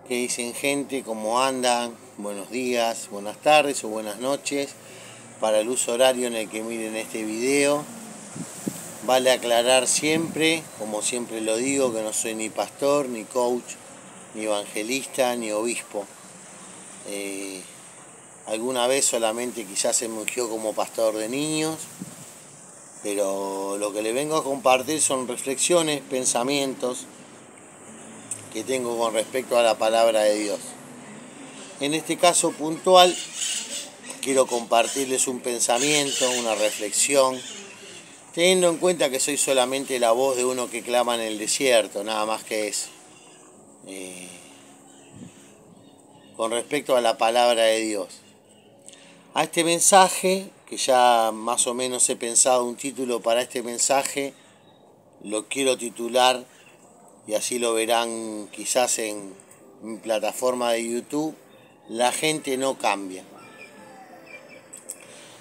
¿Qué dicen, gente? ¿Cómo andan? Buenos días, buenas tardes o buenas noches para el uso horario en el que miren este video. Vale aclarar siempre, como siempre lo digo, que no soy ni pastor, ni coach, ni evangelista, ni obispo. Alguna vez solamente quizás se me ungió como pastor de niños, pero lo que le vengo a compartir son reflexiones, pensamientos que tengo con respecto a la palabra de Dios. En este caso puntual, quiero compartirles un pensamiento, una reflexión, teniendo en cuenta que soy solamente la voz de uno que clama en el desierto, nada más que eso. Con respecto a la palabra de Dios. A este mensaje, que ya más o menos he pensado un título para este mensaje, lo quiero titular, y así lo verán quizás en mi plataforma de YouTube, La gente no cambia.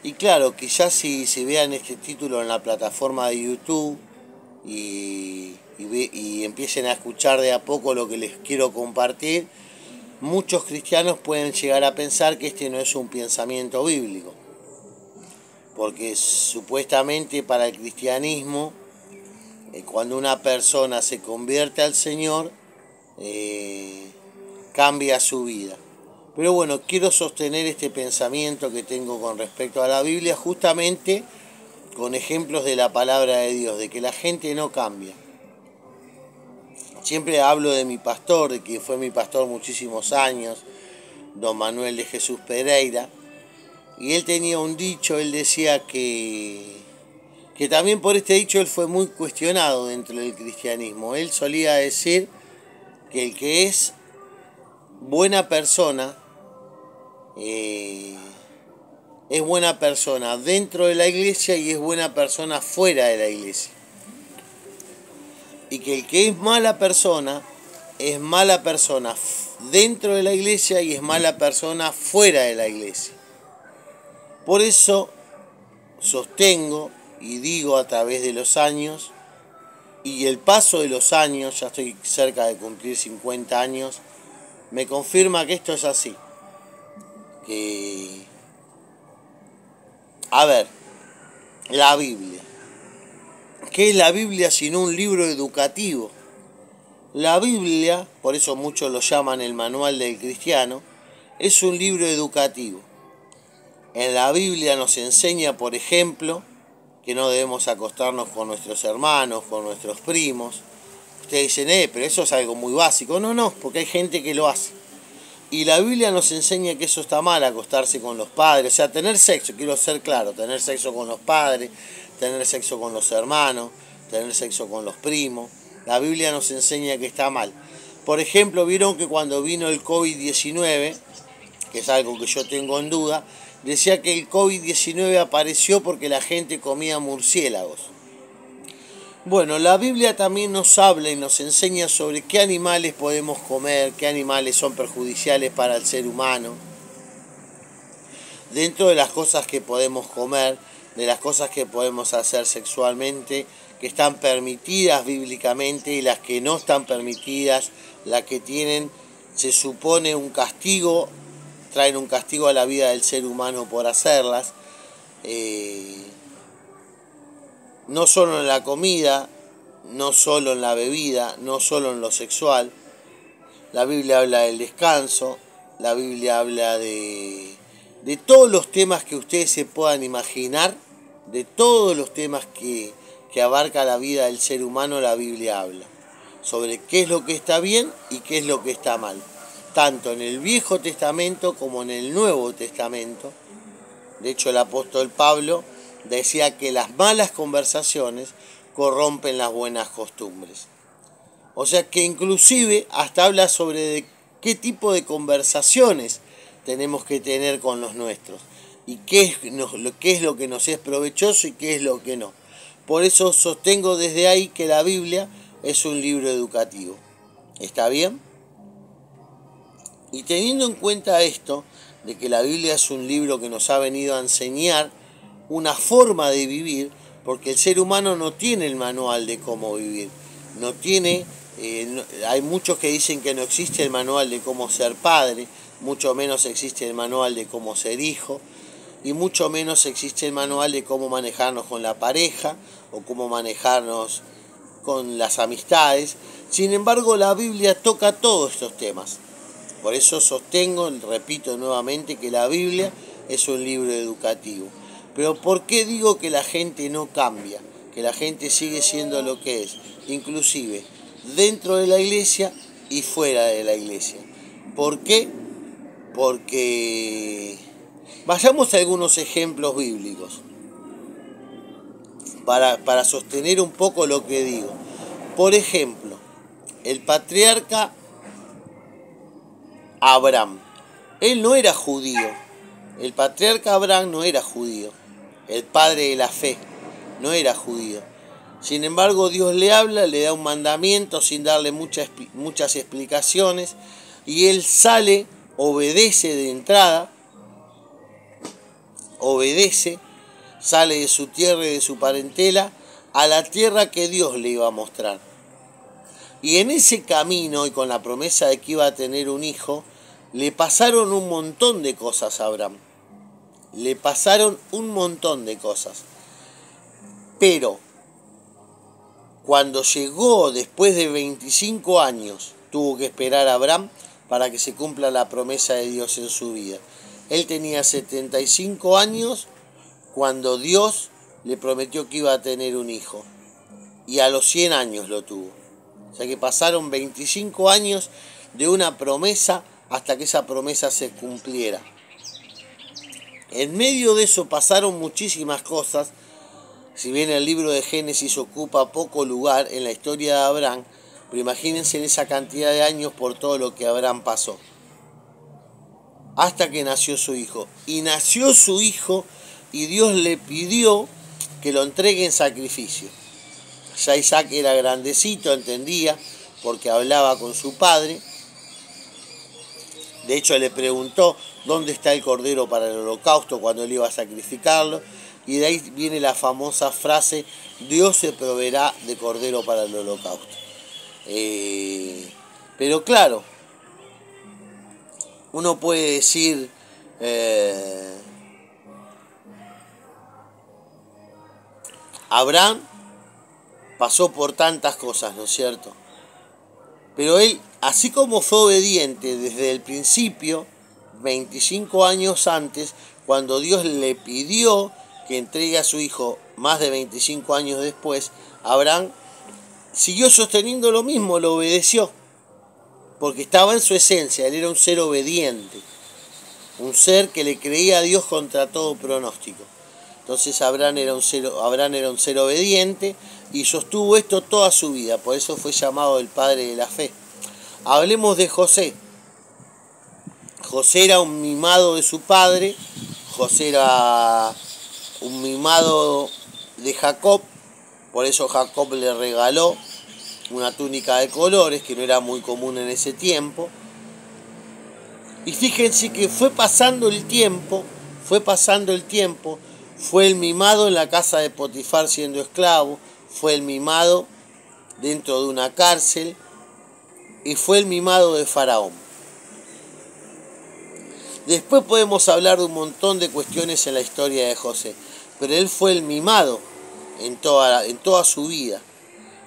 Y claro, quizás si vean este título en la plataforma de YouTube y empiecen a escuchar de a poco lo que les quiero compartir, muchos cristianos pueden llegar a pensar que este no es un pensamiento bíblico. Porque supuestamente para el cristianismo, cuando una persona se convierte al Señor, cambia su vida. Pero bueno, quiero sostener este pensamiento que tengo con respecto a la Biblia justamente con ejemplos de la palabra de Dios, de que la gente no cambia. Siempre hablo de mi pastor, de quien fue mi pastor muchísimos años, don Manuel de Jesús Pereira, y él tenía un dicho, él decía que también por este dicho él fue muy cuestionado dentro del cristianismo. Él solía decir que el que es buena persona, es buena persona dentro de la iglesia y es buena persona fuera de la iglesia. Y que el que es mala persona dentro de la iglesia y es mala persona fuera de la iglesia. Por eso sostengo y digo a través de los años y el paso de los años, ya estoy cerca de cumplir 50 años, me confirma que esto es así. A ver, la Biblia. ¿Qué es la Biblia sino un libro educativo? La Biblia, por eso muchos lo llaman el manual del cristiano, es un libro educativo. En la Biblia nos enseña, por ejemplo, que no debemos acostarnos con nuestros hermanos, con nuestros primos. Ustedes dicen, pero eso es algo muy básico. No, porque hay gente que lo hace. Y la Biblia nos enseña que eso está mal, acostarse con los padres, o sea, tener sexo, quiero ser claro, tener sexo con los padres, tener sexo con los hermanos, tener sexo con los primos. La Biblia nos enseña que está mal. Por ejemplo, vieron que cuando vino el COVID-19, que es algo que yo tengo en duda, decía que el COVID-19 apareció porque la gente comía murciélagos. Bueno, la Biblia también nos habla y nos enseña sobre qué animales podemos comer, qué animales son perjudiciales para el ser humano. Dentro de las cosas que podemos comer, de las cosas que podemos hacer sexualmente, que están permitidas bíblicamente y las que no están permitidas, las que tienen, se supone, un castigo, traen un castigo a la vida del ser humano por hacerlas. No solo en la comida, no solo en la bebida, no solo en lo sexual. La Biblia habla del descanso, la Biblia habla de todos los temas que ustedes se puedan imaginar, de todos los temas que abarca la vida del ser humano, la Biblia habla. Sobre qué es lo que está bien y qué es lo que está mal. Tanto en el Viejo Testamento como en el Nuevo Testamento. De hecho, el apóstol Pablo decía que las malas conversaciones corrompen las buenas costumbres. O sea que inclusive hasta habla sobre de qué tipo de conversaciones tenemos que tener con los nuestros. Y qué es lo que nos es provechoso y qué es lo que no. Por eso sostengo desde ahí que la Biblia es un libro educativo. ¿Está bien? Y teniendo en cuenta esto, de que la Biblia es un libro que nos ha venido a enseñar una forma de vivir, porque el ser humano no tiene el manual de cómo vivir, no tiene Hay muchos que dicen que no existe el manual de cómo ser padre, mucho menos existe el manual de cómo ser hijo, y mucho menos existe el manual de cómo manejarnos con la pareja o cómo manejarnos con las amistades. Sin embargo, la Biblia toca todos estos temas. Por eso sostengo, repito nuevamente, que la Biblia es un libro educativo. Pero ¿por qué digo que la gente no cambia? Que la gente sigue siendo lo que es, inclusive dentro de la iglesia y fuera de la iglesia. ¿Por qué? Porque vayamos a algunos ejemplos bíblicos para sostener un poco lo que digo. Por ejemplo, el patriarca Abraham. Él no era judío. El patriarca Abraham no era judío. El padre de la fe no era judío. Sin embargo, Dios le habla, le da un mandamiento sin darle muchas explicaciones, y él sale, obedece de entrada, sale de su tierra y de su parentela a la tierra que Dios le iba a mostrar. Y en ese camino, y con la promesa de que iba a tener un hijo, le pasaron un montón de cosas a Abraham. Le pasaron un montón de cosas. Pero cuando llegó después de 25 años, tuvo que esperar a Abraham para que se cumpla la promesa de Dios en su vida. Él tenía 75 años cuando Dios le prometió que iba a tener un hijo. Y a los 100 años lo tuvo. O sea que pasaron 25 años de una promesa hasta que esa promesa se cumpliera. En medio de eso pasaron muchísimas cosas. Si bien el libro de Génesis ocupa poco lugar en la historia de Abraham, pero imagínense en esa cantidad de años por todo lo que Abraham pasó. Hasta que nació su hijo. Y nació su hijo y Dios le pidió que lo entregue en sacrificio. Ya Isaac era grandecito, entendía, porque hablaba con su padre. De hecho, le preguntó dónde está el cordero para el holocausto cuando él iba a sacrificarlo. Y de ahí viene la famosa frase, Dios se proveerá de cordero para el holocausto. Pero claro, uno puede decir, Abraham pasó por tantas cosas, ¿no es cierto? Pero él, así como fue obediente desde el principio, 25 años antes, cuando Dios le pidió que entregue a su hijo más de 25 años después, Abraham siguió sosteniendo lo mismo, lo obedeció, porque estaba en su esencia, él era un ser obediente, un ser que le creía a Dios contra todo pronóstico. Entonces Abraham era un ser obediente y sostuvo esto toda su vida, por eso fue llamado el padre de la fe. Hablemos de José. José era un mimado de su padre, José era un mimado de Jacob, por eso Jacob le regaló una túnica de colores, que no era muy común en ese tiempo. Y fíjense que fue pasando el tiempo, fue el mimado en la casa de Potifar siendo esclavo, fue el mimado dentro de una cárcel y fue el mimado de Faraón. Después podemos hablar de un montón de cuestiones en la historia de José, pero él fue el mimado en toda su vida.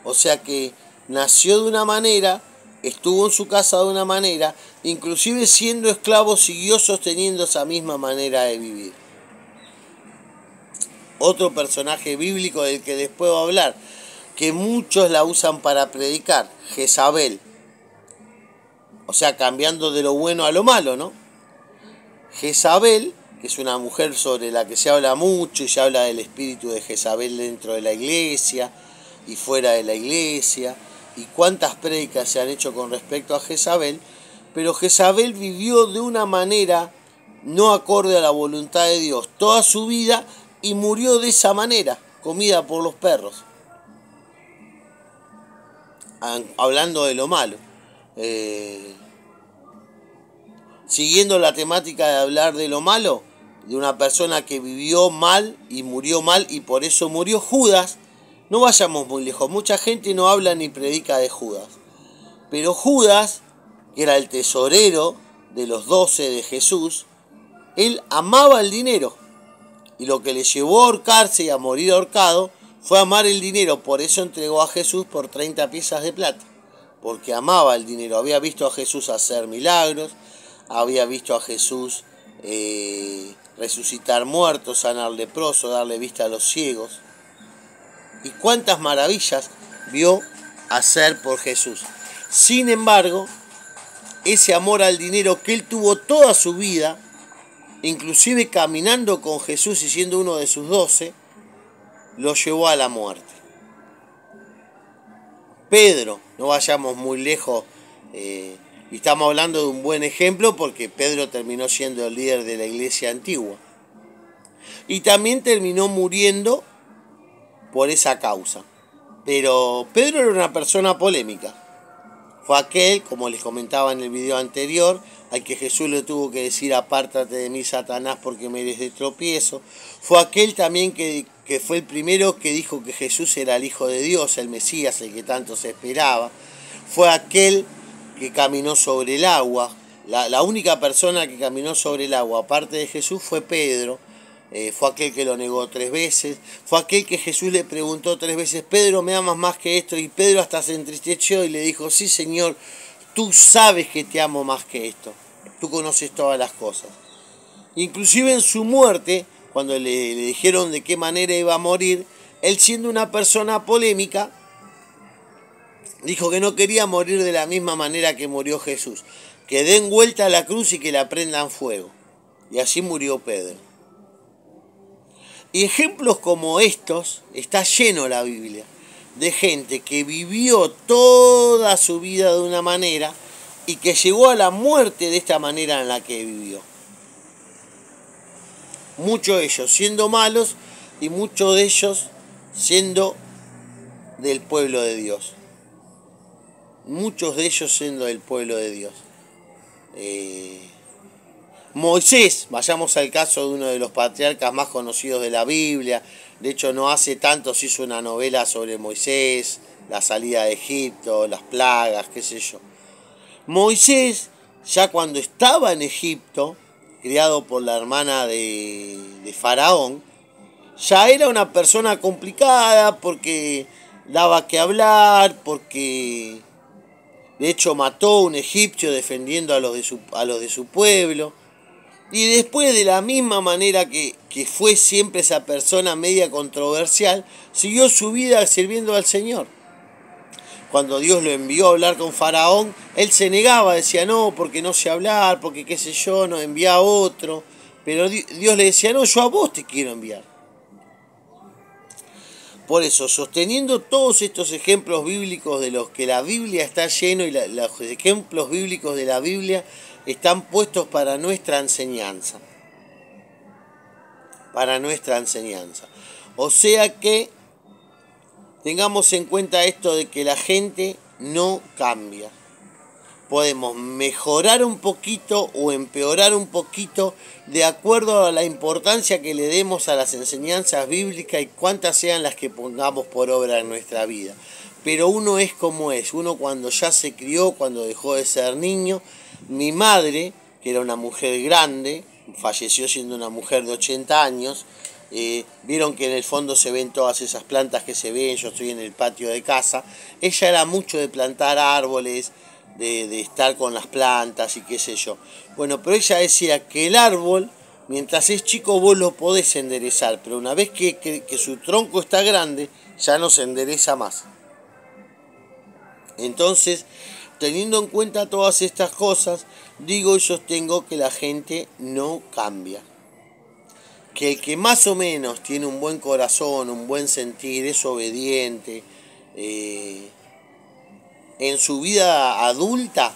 O sea que nació de una manera, estuvo en su casa de una manera, inclusive siendo esclavo siguió sosteniendo esa misma manera de vivir. Otro personaje bíblico del que después voy a hablar, que muchos la usan para predicar, Jezabel. O sea, cambiando de lo bueno a lo malo, ¿no? Jezabel, que es una mujer sobre la que se habla mucho y se habla del espíritu de Jezabel dentro de la iglesia y fuera de la iglesia, y cuántas prédicas se han hecho con respecto a Jezabel, pero Jezabel vivió de una manera no acorde a la voluntad de Dios toda su vida y murió de esa manera, comida por los perros. Hablando de lo malo. Siguiendo la temática de hablar de lo malo, de una persona que vivió mal y murió mal y por eso murió, Judas. No vayamos muy lejos, mucha gente no habla ni predica de Judas. Pero Judas, que era el tesorero de los 12 de Jesús, él amaba el dinero. Y lo que le llevó a ahorcarse y a morir ahorcado fue amar el dinero. Por eso entregó a Jesús por 30 piezas de plata. Porque amaba el dinero. Había visto a Jesús hacer milagros. Había visto a Jesús resucitar muertos, sanar leprosos, darle vista a los ciegos. Y cuántas maravillas vio hacer por Jesús. Sin embargo, ese amor al dinero que él tuvo toda su vida, inclusive caminando con Jesús y siendo uno de sus 12, lo llevó a la muerte. Pedro, no vayamos muy lejos, y estamos hablando de un buen ejemplo porque Pedro terminó siendo el líder de la iglesia antigua. Y también terminó muriendo por esa causa. Pero Pedro era una persona polémica. Fue aquel, como les comentaba en el video anterior, al que Jesús le tuvo que decir: apártate de mí, Satanás, porque me eres de tropiezo. Fue aquel también que fue el primero que dijo que Jesús era el Hijo de Dios, el Mesías, el que tanto se esperaba. Fue aquel que caminó sobre el agua. La única persona que caminó sobre el agua, aparte de Jesús, fue Pedro. Fue aquel que lo negó 3 veces. Fue aquel que Jesús le preguntó 3 veces: Pedro, ¿me amas más que esto? Y Pedro hasta se entristeció y le dijo: sí, Señor, tú sabes que te amo más que esto. Tú conoces todas las cosas. Inclusive en su muerte, cuando le dijeron de qué manera iba a morir, él, siendo una persona polémica, dijo que no quería morir de la misma manera que murió Jesús, que den vuelta a la cruz y que la prendan fuego. Y así murió Pedro. Y ejemplos como estos está lleno la Biblia, de gente que vivió toda su vida de una manera y que llegó a la muerte de esta manera en la que vivió. Muchos de ellos siendo malos y muchos de ellos siendo del pueblo de Dios. Muchos de ellos siendo del pueblo de Dios. Moisés, vayamos al caso de uno de los patriarcas más conocidos de la Biblia. De hecho, no hace tanto se hizo una novela sobre Moisés, la salida de Egipto, las plagas, qué sé yo. Moisés, ya cuando estaba en Egipto, criado por la hermana de Faraón, ya era una persona complicada porque daba que hablar, porque de hecho mató a un egipcio defendiendo a los de su pueblo. Y después, de la misma manera que fue siempre esa persona media controversial, siguió su vida sirviendo al Señor. Cuando Dios lo envió a hablar con Faraón, él se negaba, decía: no, porque no sé hablar, porque qué sé yo, no, envía a otro. Pero Dios le decía: no, yo a vos te quiero enviar. Por eso, sosteniendo todos estos ejemplos bíblicos de los que la Biblia está lleno, y los ejemplos bíblicos de la Biblia están puestos para nuestra enseñanza. Para nuestra enseñanza. O sea que tengamos en cuenta esto de que la gente no cambia. Podemos mejorar un poquito o empeorar un poquito de acuerdo a la importancia que le demos a las enseñanzas bíblicas y cuántas sean las que pongamos por obra en nuestra vida. Pero uno es como es. Uno, cuando ya se crió, cuando dejó de ser niño. Mi madre, que era una mujer grande, falleció siendo una mujer de 80 años. Vieron que en el fondo se ven todas esas plantas que se ven. Yo estoy en el patio de casa. Ella era mucho de plantar árboles, de estar con las plantas y qué sé yo. Bueno, pero ella decía que el árbol, mientras es chico, vos lo podés enderezar, pero una vez que su tronco está grande, ya no se endereza más. Entonces, teniendo en cuenta todas estas cosas, digo y sostengo que la gente no cambia. Que el que más o menos tiene un buen corazón, un buen sentir, es obediente, en su vida adulta,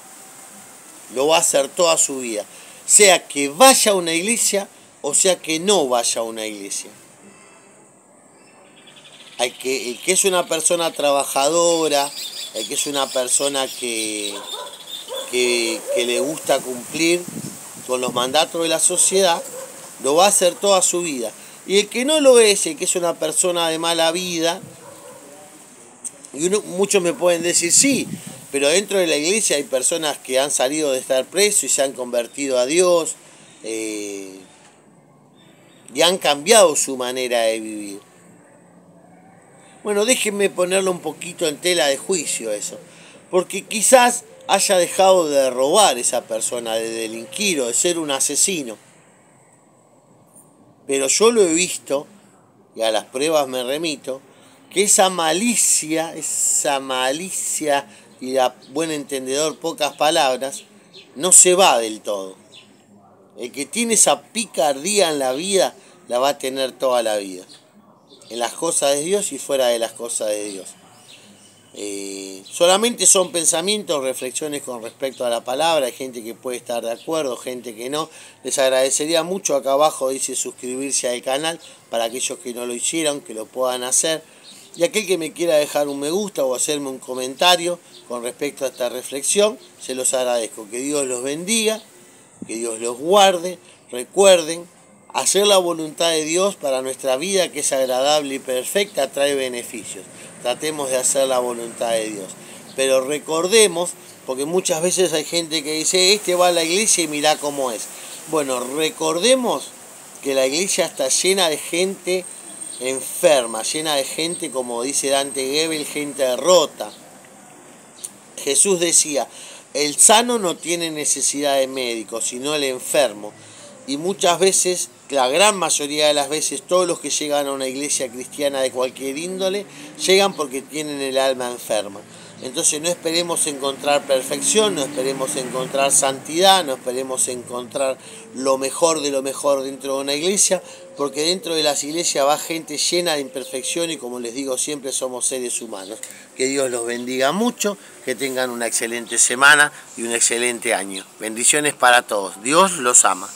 lo va a hacer toda su vida. Sea que vaya a una iglesia o sea que no vaya a una iglesia. El que es una persona trabajadora, el que es una persona que le gusta cumplir con los mandatos de la sociedad, lo va a hacer toda su vida. Y el que no lo es, el que es una persona de mala vida, y muchos me pueden decir: sí, Pero dentro de la iglesia hay personas que han salido de estar presos y se han convertido a Dios y han cambiado su manera de vivir. Bueno, déjenme ponerlo un poquito en tela de juicio eso, porque quizás haya dejado de robar esa persona, de delinquir o de ser un asesino. Pero yo lo he visto, y a las pruebas me remito, que esa malicia y a buen entendedor pocas palabras, no se va del todo. El que tiene esa picardía en la vida, la va a tener toda la vida. En las cosas de Dios y fuera de las cosas de Dios. Solamente son pensamientos, reflexiones con respecto a la palabra. Hay gente que puede estar de acuerdo, gente que no. Les agradecería mucho, acá abajo dice suscribirse al canal para aquellos que no lo hicieron, que lo puedan hacer. Y aquel que me quiera dejar un me gusta o hacerme un comentario con respecto a esta reflexión, se los agradezco. Que Dios los bendiga, que Dios los guarde. Recuerden, hacer la voluntad de Dios para nuestra vida, que es agradable y perfecta, trae beneficios. Tratemos de hacer la voluntad de Dios. Pero recordemos, porque muchas veces hay gente que dice, este va a la iglesia y mirá cómo es. Bueno, recordemos que la iglesia está llena de gente enferma, llena de gente, como dice Dante Gebel, gente rota. Jesús decía, el sano no tiene necesidad de médico, sino el enfermo. Y muchas veces, la gran mayoría de las veces, todos los que llegan a una iglesia cristiana de cualquier índole, llegan porque tienen el alma enferma. Entonces no esperemos encontrar perfección, no esperemos encontrar santidad, no esperemos encontrar lo mejor de lo mejor dentro de una iglesia, porque dentro de las iglesias va gente llena de imperfección y, como les digo siempre, somos seres humanos. Que Dios los bendiga mucho, que tengan una excelente semana y un excelente año. Bendiciones para todos. Dios los ama.